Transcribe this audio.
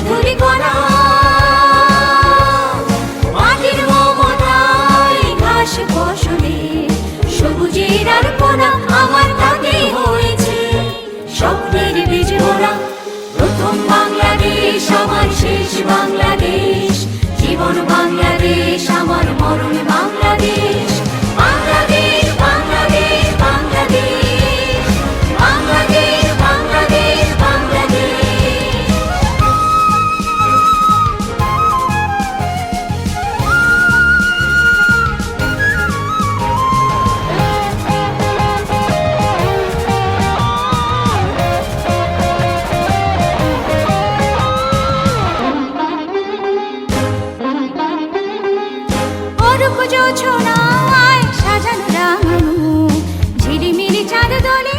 ধূলিকণা মাটির মমতায় ঘাস ফসলে সবুজের আলপনা আমার তাতে হয়েছে স্বপ্নের বীজ মোরা। প্রথম বাংলাদেশ আমার শেষ বাংলাদেশ, জীবন বাংলাদেশ আমার মরণ বাংলাদেশ। বাংলাদেশ বাংলাদেশ বাংলাদেশ বাংলাদেশ বাংলাদেশ বাংলাদেশ। অরূপ জোছনায় সাজানো রাঙানো ঝিলিমিলি চাঁদ দলে